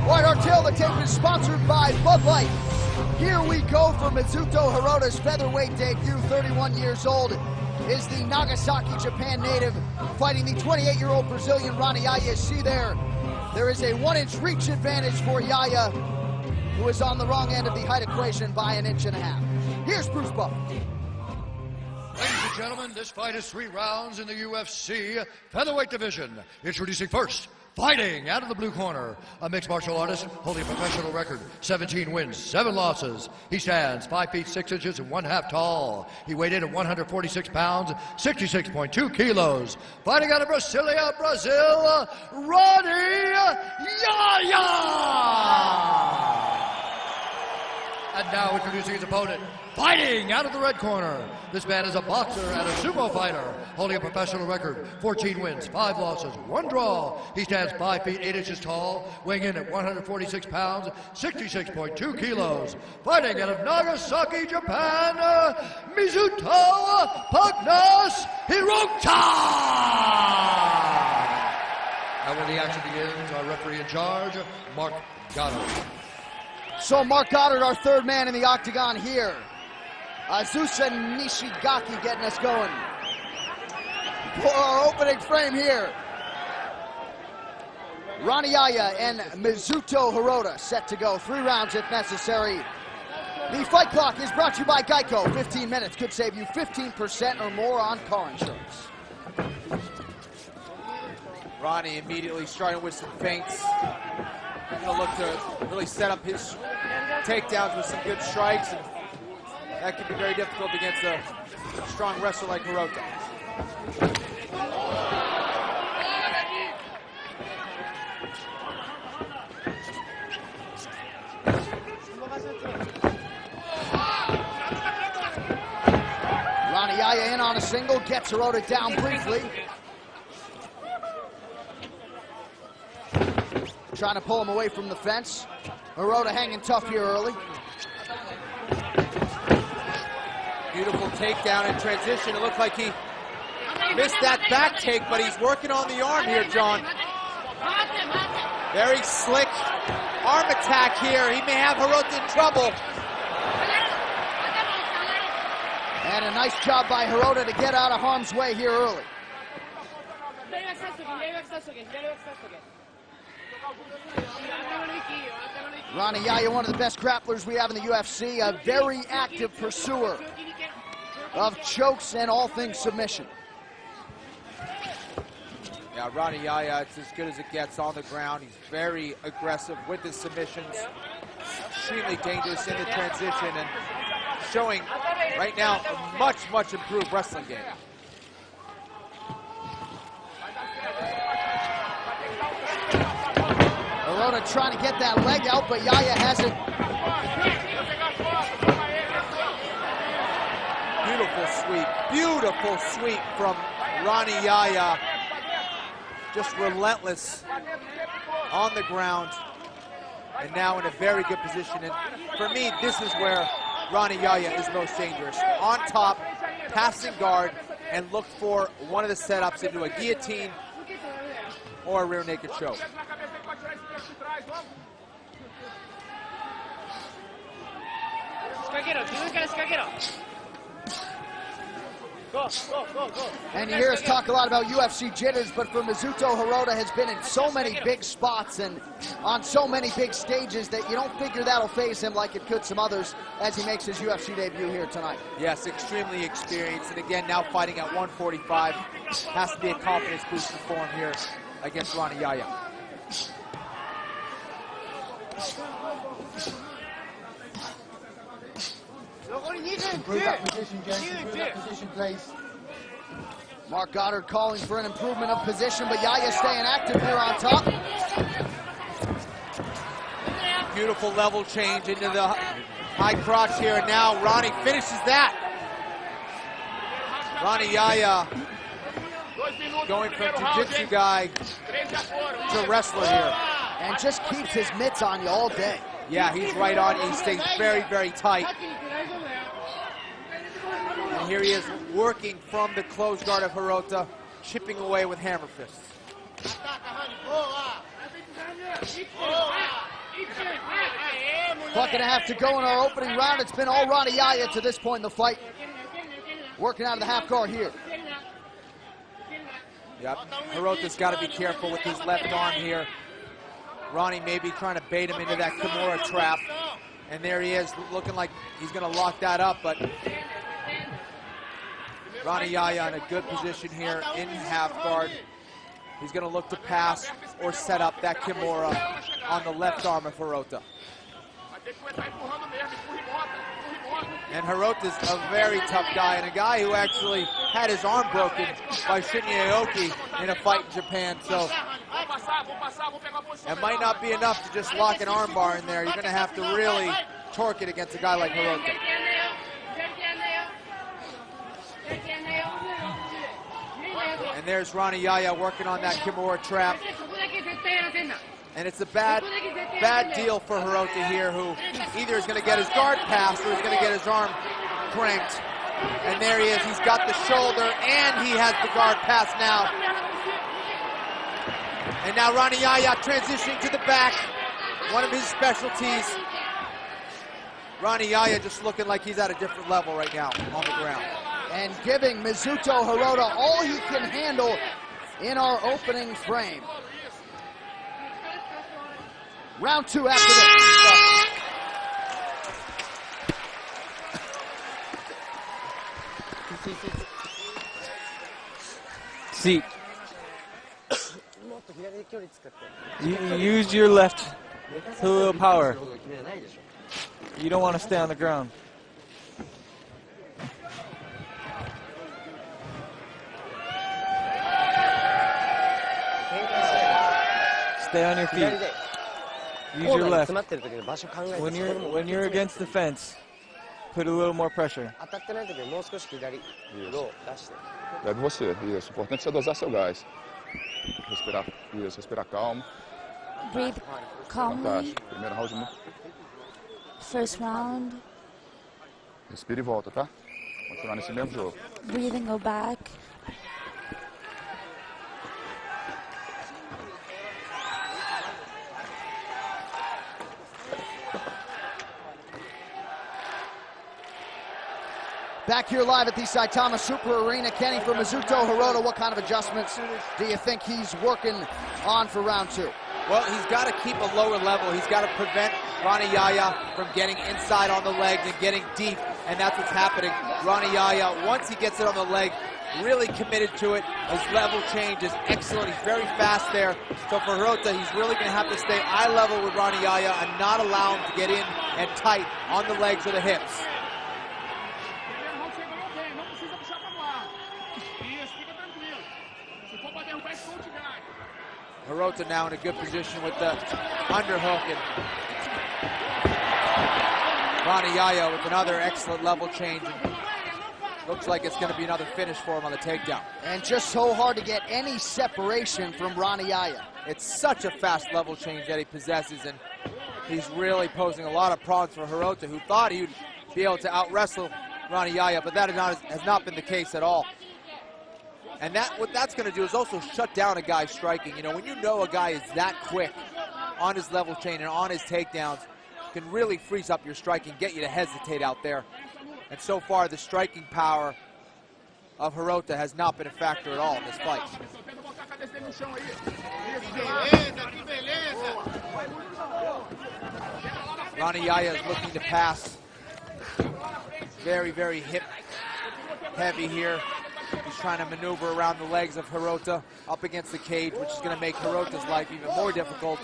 All right, our tail of the tape is sponsored by Bud Light. Here we go for Mizuto Hirota's featherweight debut. 31 years old, is the Nagasaki, Japan native, fighting the 28-year-old Brazilian Rani. You see there is a 1-inch reach advantage for Yahya, who is on the wrong end of the height equation by 1.5 inches. Here's Bruce Buff. Ladies and gentlemen, this fight is 3 rounds in the UFC featherweight division. Introducing first, fighting out of the blue corner, a mixed martial artist holding a professional record, 17 wins, 7 losses. He stands 5 feet 6 inches and 1/2 tall. He weighed in at 146 pounds, 66.2 kilos. Fighting out of Brasilia, Brazil, Rani Yahya! And now introducing his opponent, fighting out of the red corner. This man is a boxer and a sumo fighter, holding a professional record, 14 wins, 5 losses, 1 draw. He stands 5 feet 8 inches tall, weighing in at 146 pounds, 66.2 kilos. Fighting out of Nagasaki, Japan, Mizuto Hirota! And when the action begins, our referee in charge, Mark Goddard. So Mark Goddard, our third man in the octagon here. Azusa Nishigaki getting us going for our opening frame here. Rani Yahya and Mizuto Hirota set to go. 3 rounds if necessary. The fight clock is brought to you by Geico. 15 minutes could save you 15% or more on car insurance. Rani immediately starting with some feints. Gonna look to really set up his takedowns with some good strikes, and that can be very difficult against a strong wrestler like Hirota. Rani Yahya in on a single, gets Hirota down briefly. Trying to pull him away from the fence. Hirota hanging tough here early. Beautiful takedown in transition. It looked like he missed that back take, but he's working on the arm here, John. Very slick arm attack here. He may have Hirota in trouble. And a nice job by Hirota to get out of harm's way here early. Rani Yahya, one of the best grapplers we have in the UFC, a very active pursuer of chokes and all things submission. Yeah, Rani Yahya, it's as good as it gets on the ground. He's very aggressive with his submissions. Extremely dangerous in the transition and showing right now a much, much improved wrestling game. Hirota trying to get that leg out, but Yahya has it. Beautiful sweep from Rani Yahya. Just relentless on the ground, and now in a very good position. And for me, this is where Rani Yahya is most dangerous. On top, passing guard, and look for one of the setups into a guillotine or a rear naked choke. And you hear us talk a lot about UFC jitters, but for Mizuto, Hirota has been in so many big spots and on so many big stages that you don't figure that'll phase him like it could some others as he makes his UFC debut here tonight. Yes, extremely experienced, and again, now fighting at 145. Has to be a confidence booster for him here against Rani Yahya. Improve that position, James. Improve that position, please. Mark Goddard calling for an improvement of position, but Yahya staying active here on top. Beautiful level change into the high crotch here, and now Rani finishes that. Rani Yahya going from jiu-jitsu guy to wrestler here. And just keeps his mitts on you all day. Yeah, he's right on you. He stays very, very tight. And here he is working from the closed guard of Hirota, chipping away with hammer fists. Buck and a half to go in our opening round. It's been all Rani Yahya to this point in the fight. Working out of the half guard here. Yep, Hirota's got to be careful with his left arm here. Rani maybe trying to bait him into that Kimura trap. And there he is, looking like he's going to lock that up, but Rani Yahya in a good position here in half guard. He's going to look to pass or set up that Kimura on the left arm of Hirota. And Hirota's a very tough guy, and a guy who actually had his arm broken by Shinya Aoki in a fight in Japan. So it might not be enough to just lock an arm bar in there. You're going to have to really torque it against a guy like Hirota. And there's Rani Yahya working on that Kimura trap. And it's a bad deal for Hirota here, who either is going to get his guard passed or is going to get his arm cranked. And there he is. He's got the shoulder and he has the guard pass now. And now Rani Yahya transitioning to the back, one of his specialties. Rani Yahya just looking like he's at a different level right now on the ground. And giving Mizuto Hirota all he can handle in our opening frame. Round two after this. Seat. Use your left to a little power. You don't want to stay on the ground. Stay on your feet. Use your left. When you're against the fence, put a little more pressure. Leve você, isso. O importante é você dosar seu gás. Respirar, isso, respirar calmo. Breathe calmly. Fantástico. Primeiro round. First round. Respira e volta, tá? Continuar nesse mesmo jogo. Breathe and go back. Back here live at the Saitama Super Arena. Kenny, for Mizuto Hirota, what kind of adjustments do you think he's working on for round two? Well, he's got to keep a lower level. He's got to prevent Rani Yahya from getting inside on the legs and getting deep, and that's what's happening. Rani Yahya, once he gets it on the leg, really committed to it. His level change is excellent. He's very fast there. So for Hirota, he's really going to have to stay eye level with Rani Yahya and not allow him to get in and tight on the legs or the hips. Hirota now in a good position with the underhook, and Rani Yahya with another excellent level change. And looks like it's going to be another finish for him on the takedown. And just so hard to get any separation from Rani Yahya. It's such a fast level change that he possesses, and he's really posing a lot of problems for Hirota, who thought he would be able to out-wrestle Rani Yahya, but that has not been the case at all. And what that's going to do is also shut down a guy striking. You know, when you know a guy is that quick on his level chain and on his takedowns, can really freeze up your striking, get you to hesitate out there. And so far, the striking power of Hirota has not been a factor at all in this fight. Rani Yahya is looking to pass. Very, very hip heavy here. He's trying to maneuver around the legs of Hirota up against the cage, which is going to make Hirota's life even more difficult.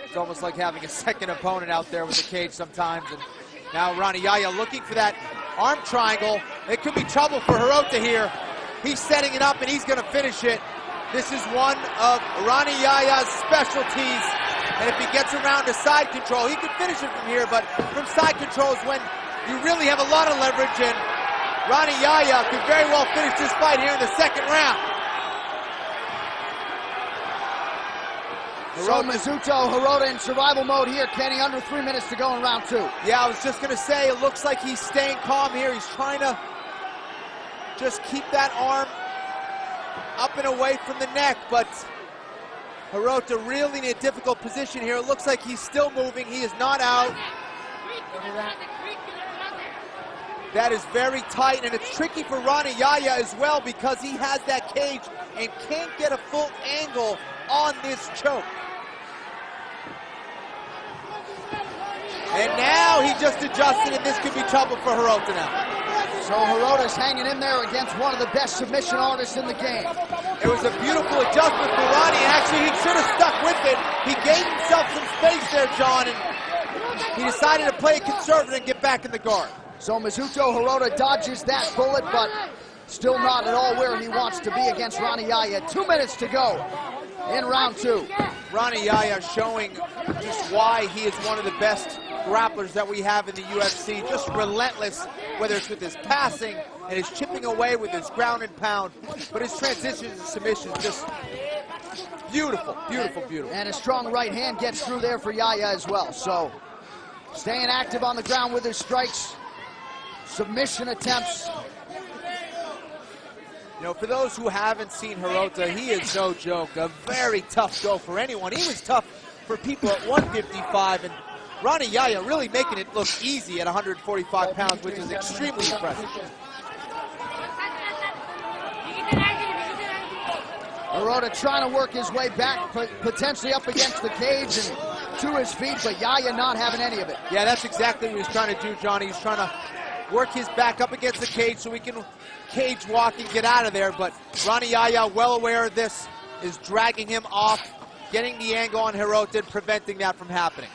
It's almost like having a second opponent out there with the cage sometimes. And now Rani Yahya looking for that arm triangle. It could be trouble for Hirota here. He's setting it up and he's going to finish it. This is one of Rani Yahya's specialties. And if he gets around to side control, he can finish it from here. But from side control is when you really have a lot of leverage, and Rani Yahya could very well finish this fight here in the second round. So Mizuto Hirota in survival mode here, Kenny, under 3 minutes to go in round two. Yeah, I was just going to say, it looks like he's staying calm here. He's trying to just keep that arm up and away from the neck, but Hirota really in a difficult position here. It looks like he's still moving. He is not out. That is very tight, and it's tricky for Rani Yahya as well because he has that cage and can't get a full angle on this choke. And now he just adjusted, and this could be trouble for Hirota now. So Hirota's hanging in there against one of the best submission artists in the game. It was a beautiful adjustment for Rani. Actually, he should have stuck with it. He gave himself some space there, John, and he decided to play it conservative and get back in the guard. So Mizuto Hirota dodges that bullet, but still not at all where he wants to be against Rani Yahya. 2 minutes to go in round 2. Rani Yahya showing just why he is one of the best grapplers that we have in the UFC. Just relentless, whether it's with his passing and his chipping away with his ground and pound, but his transitions and submissions just beautiful, beautiful, beautiful. And a strong right hand gets through there for Yahya as well. So staying active on the ground with his strikes, submission attempts. You know, for those who haven't seen Hirota, he is no joke. A very tough go for anyone. He was tough for people at 155, and Rani Yahya really making it look easy at 145 pounds, which is extremely impressive. Hirota trying to work his way back, potentially up against the cage and to his feet, but Yahya not having any of it. Yeah, that's exactly what he's trying to do, Johnny. He's trying to work his back up against the cage so he can cage walk and get out of there, but Rani Yahya, well aware of this, is dragging him off, getting the angle on Hirota and preventing that from happening.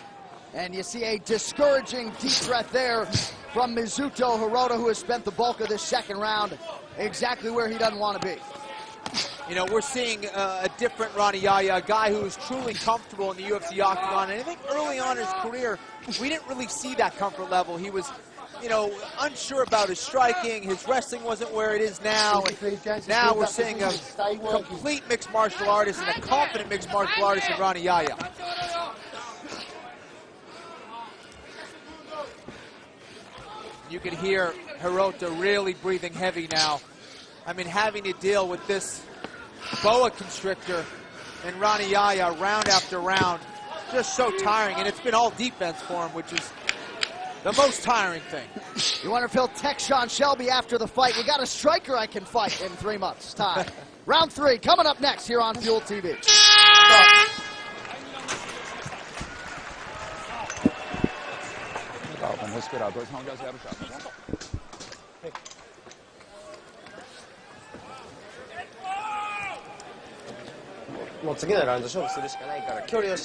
And you see a discouraging deep breath there from Mizuto Hirota, who has spent the bulk of this second round exactly where he doesn't want to be. You know, we're seeing a different Rani Yahya, a guy who is truly comfortable in the UFC octagon, and I think early on in his career, we didn't really see that comfort level. He was, you know, unsure about his striking, his wrestling wasn't where it is now, and now we're seeing a complete mixed martial artist and a confident mixed martial artist in Rani Yahya. You can hear Hirota really breathing heavy now. I mean, having to deal with this boa constrictor and Rani Yahya round after round, just so tiring, and it's been all defense for him, which is the most tiring thing. You wonder if he'll text Sean Shelby after the fight. We got a striker I can fight in 3 months' time. Round 3 coming up next here on Fuel TV. Vamos respirar, 2 rounds a 0 já, tá bom?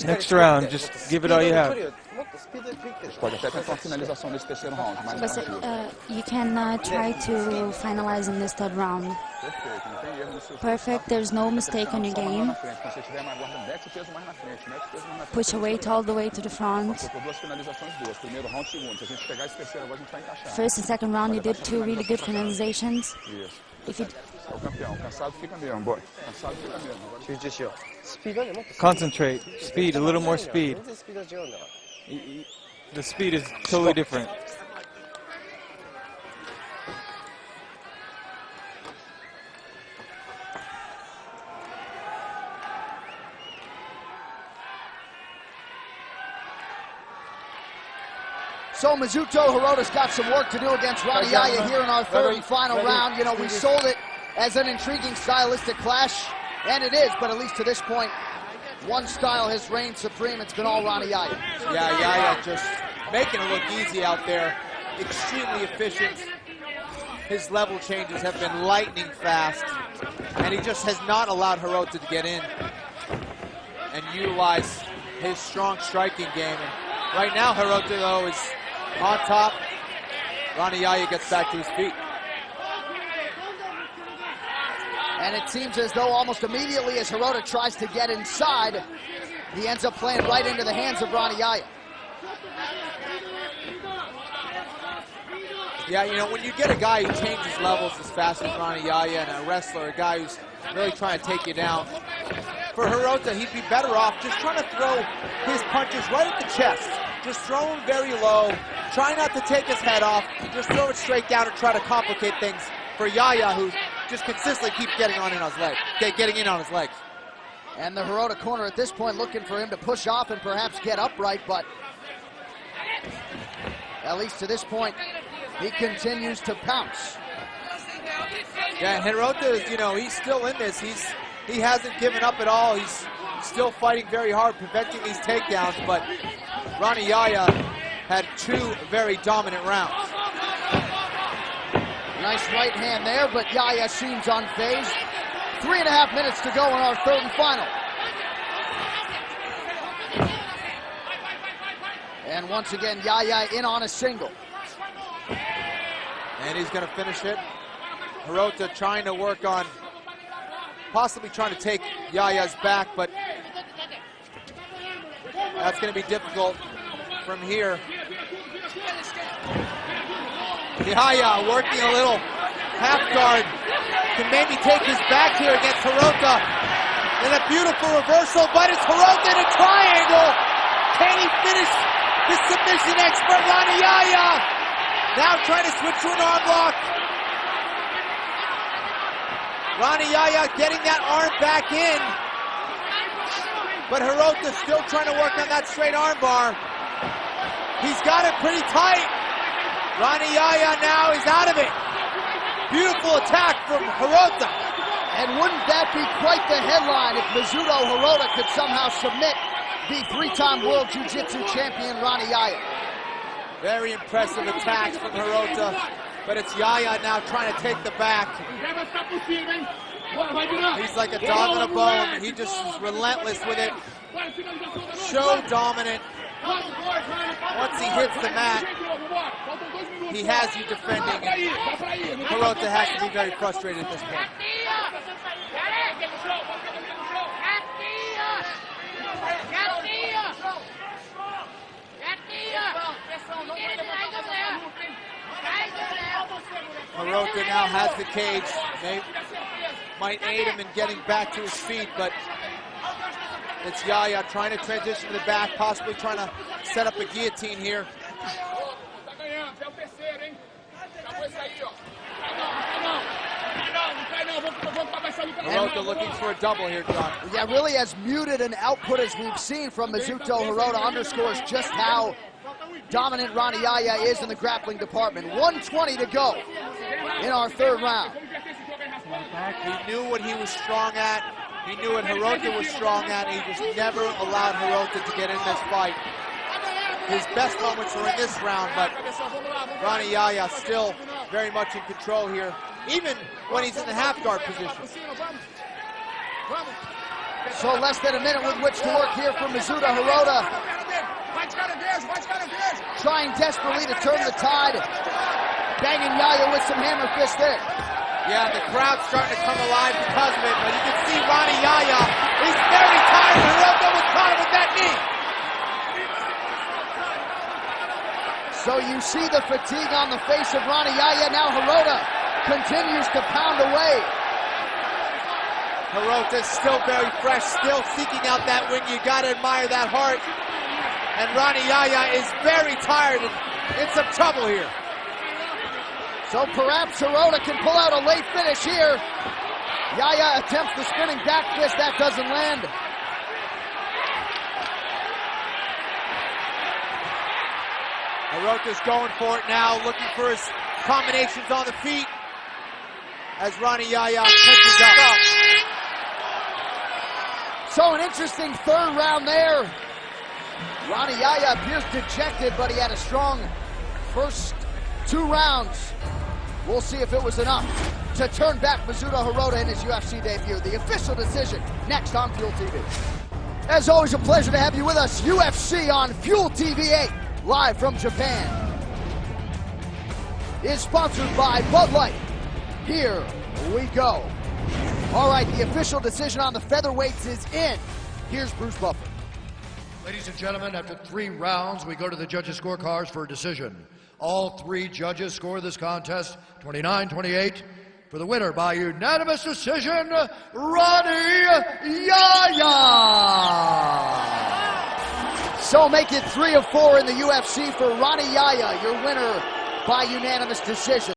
Next round, just give it all you have. Pode até tentar uma finalização nesse terceiro round, mas You can try to finalize in this third round. perfeito, não tem erro no seu. Perfect, there's no mistake on your game. Quando você tiver mais guarda, mete o peso mais na frente, mete o peso mais na frente. Push your weight all the way to the front. Ficou 2 finalizações boas, primeiro round, segundo. Se a gente pegar esse terceiro agora, a gente vai encaixar. First and second round, you did 2 really good finalizations. Isso. If you É o campeão, cansado fica mesmo, boy. Cansado fica mesmo. Agora... Concentrate. Speed, a little more speed. The speed is totally different. So Mizuto Hirota's got some work to do against Rani Yahya here in our third and final round. You know, we sold it as an intriguing stylistic clash, and it is, but at least to this point, one style has reigned supreme. It's been all Rani Yahya. Yeah, Yahya just making it look easy out there. Extremely efficient. His level changes have been lightning fast, and he just has not allowed Hirota to get in and utilize his strong striking game. And right now, Hirota, though, is on top. Rani Yahya gets back to his feet. And it seems as though almost immediately as Hirota tries to get inside, he ends up playing right into the hands of Rani Yahya. Yeah, you know, when you get a guy who changes levels as fast as Rani Yahya and a wrestler, a guy who's really trying to take you down, for Hirota, he'd be better off just trying to throw his punches right at the chest. Just throw him very low, try not to take his head off, just throw it straight down and try to complicate things for Yahya, who just consistently keeps getting in on his legs. And the Hirota corner at this point looking for him to push off and perhaps get upright, but at least to this point, he continues to pounce. Yeah, Hirota, you know, he's still in this. He hasn't given up at all. He's still fighting very hard, preventing these takedowns, but Rani Yahya had 2 very dominant rounds. Nice right hand there, but Yahya seems unfazed. 3.5 minutes to go in our third and final. And once again, Yahya in on a single. And he's gonna finish it. Hirota trying to work on possibly trying to take Yahya's back, but that's gonna be difficult from here. Yahya working a little half guard, can maybe take his back here against Hirota. And a beautiful reversal, but it's Hirota in a triangle. Can he finish the submission expert, Rani Yahya? Now trying to switch to an arm lock. Rani Yahya getting that arm back in. But Hirota still trying to work on that straight arm bar. He's got it pretty tight. Rani Yahya now is out of it. Beautiful attack from Hirota. And wouldn't that be quite the headline if Mizuto Hirota could somehow submit the 3-time World Jiu-Jitsu champion Rani Yahya? Very impressive attacks from Hirota, but it's Yahya now trying to take the back. He's like a dog on a bone. He just is relentless with it. So dominant. Once he hits the mat, he has you defending, and Hirota has to be very frustrated at this point. Hirota now has the cage. They might aid him in getting back to his feet, but it's Yahya trying to transition to the back, possibly trying to set up a guillotine here. Hirota looking for a double here, John. Yeah, really as muted an output as we've seen from Mizuto Hirota underscores just how dominant Rani Yahya is in the grappling department. 1:20 to go in our third round. He knew what he was strong at. He knew what Hirota was strong at. He just never allowed Hirota to get in this fight. His best moments are in this round, but Rani Yahya still very much in control here, even when he's in the half guard position. So less than a minute with which to work here for Mizuto Hirota. Trying desperately to turn the tide. Banging Yahya with some hammer fist there. Yeah, the crowd's starting to come alive because of it, but you can see Rani Yahya. He's very tired. Hirota was caught him with that knee. So you see the fatigue on the face of Rani Yahya. Now Hirota continues to pound away. Hirota's still very fresh, still seeking out that win. You gotta admire that heart. And Rani Yahya is very tired and in some trouble here. So perhaps Hirota can pull out a late finish here. Yahya attempts the spinning back fist, that doesn't land. Hirota's going for it now, looking for his combinations on the feet as Rani Yahya pushes up. So an interesting third round there. Rani Yahya appears dejected, but he had a strong first 2 rounds. We'll see if it was enough to turn back Mizuto Hirota in his UFC debut. The official decision next on Fuel TV. As always, a pleasure to have you with us. UFC on Fuel TV 8, live from Japan, is sponsored by Bud Light. Here we go. All right, the official decision on the featherweights is in. Here's Bruce Buffer. Ladies and gentlemen, after 3 rounds, we go to the judges' scorecards for a decision. All 3 judges score this contest 29-28 for the winner by unanimous decision, Rani Yahya. So make it 3 of 4 in the UFC for Rani Yahya, your winner by unanimous decision.